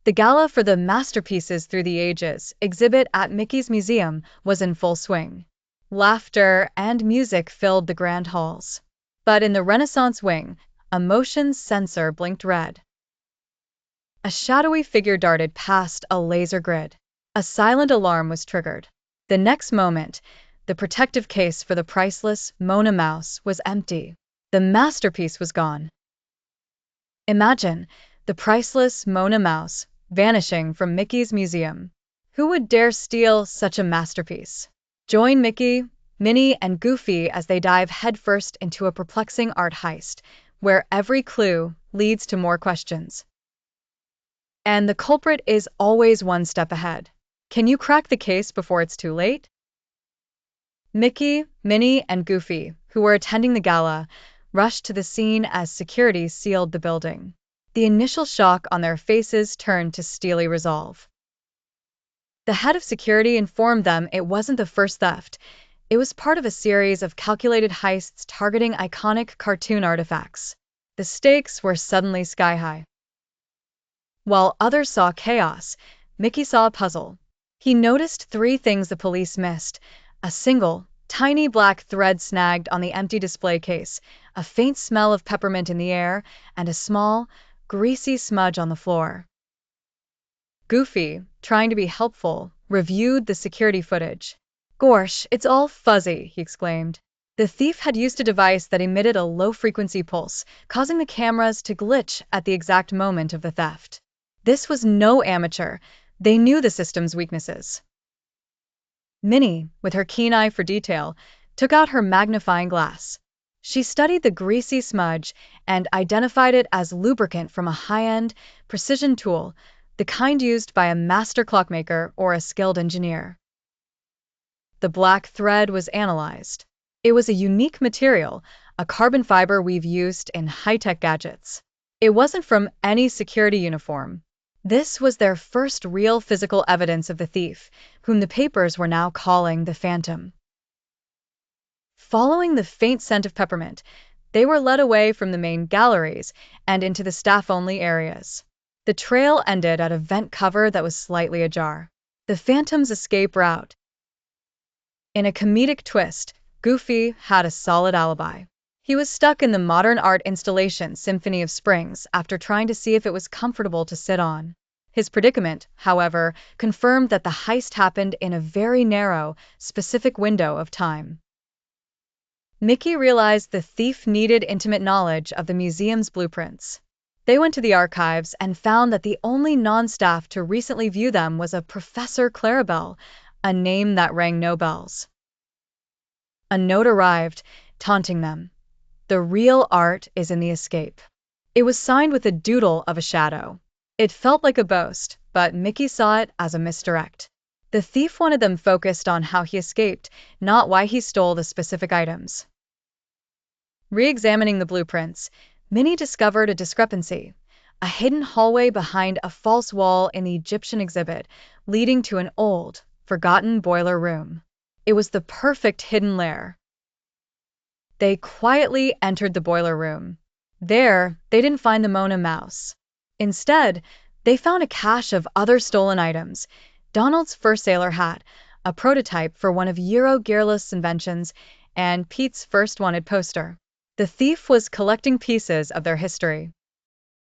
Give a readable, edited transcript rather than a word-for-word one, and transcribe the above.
The gala for the Masterpieces Through the Ages exhibit at Mickey's Museum was in full swing. Laughter and music filled the grand halls. But in the Renaissance wing, a motion sensor blinked red. A shadowy figure darted past a laser grid. A silent alarm was triggered. The next moment, the protective case for the priceless Mortimer Mouse was empty. The masterpiece was gone. Imagine the priceless Mortimer Mouse vanishing from Mickey's museum. Who would dare steal such a masterpiece? Join Mickey, Minnie, and Goofy as they dive headfirst into a perplexing art heist, where every clue leads to more questions. And the culprit is always one step ahead. Can you crack the case before it's too late? Mickey, Minnie, and Goofy, who were attending the gala, rushed to the scene as security sealed the building. The initial shock on their faces turned to steely resolve. The head of security informed them it wasn't the first theft. It was part of a series of calculated heists targeting iconic cartoon artifacts. The stakes were suddenly sky-high. While others saw chaos, Mickey saw a puzzle. He noticed three things the police missed: a single, tiny black thread snagged on the empty display case, a faint smell of peppermint in the air, and a small, greasy smudge on the floor. Goofy, trying to be helpful, reviewed the security footage. "Gosh, it's all fuzzy," he exclaimed. The thief had used a device that emitted a low-frequency pulse, causing the cameras to glitch at the exact moment of the theft. This was no amateur. They knew the system's weaknesses. Minnie, with her keen eye for detail, took out her magnifying glass. She studied the greasy smudge and identified it as lubricant from a high-end, precision tool, the kind used by a master clockmaker or a skilled engineer. The black thread was analyzed. It was a unique material, a carbon fiber we've used in high-tech gadgets. It wasn't from any security uniform. This was their first real physical evidence of the thief, whom the papers were now calling the Phantom. Following the faint scent of peppermint, they were led away from the main galleries and into the staff-only areas. The trail ended at a vent cover that was slightly ajar. The Phantom's escape route. In a comedic twist, Goofy had a solid alibi. He was stuck in the modern art installation Symphony of Springs after trying to see if it was comfortable to sit on. His predicament, however, confirmed that the heist happened in a very narrow, specific window of time. Mickey realized the thief needed intimate knowledge of the museum's blueprints. They went to the archives and found that the only non-staff to recently view them was a Professor Clarabelle, a name that rang no bells. A note arrived, taunting them. "The real art is in the escape." It was signed with a doodle of a shadow. It felt like a boast, but Mickey saw it as a misdirect. The thief wanted them focused on how he escaped, not why he stole the specific items. Re-examining the blueprints, Minnie discovered a discrepancy: a hidden hallway behind a false wall in the Egyptian exhibit, leading to an old, forgotten boiler room. It was the perfect hidden lair. They quietly entered the boiler room. There, they didn't find the Mortimer Mouse. Instead, they found a cache of other stolen items: Donald's fur sailor hat, a prototype for one of Gearless's inventions, and Pete's first wanted poster. The thief was collecting pieces of their history.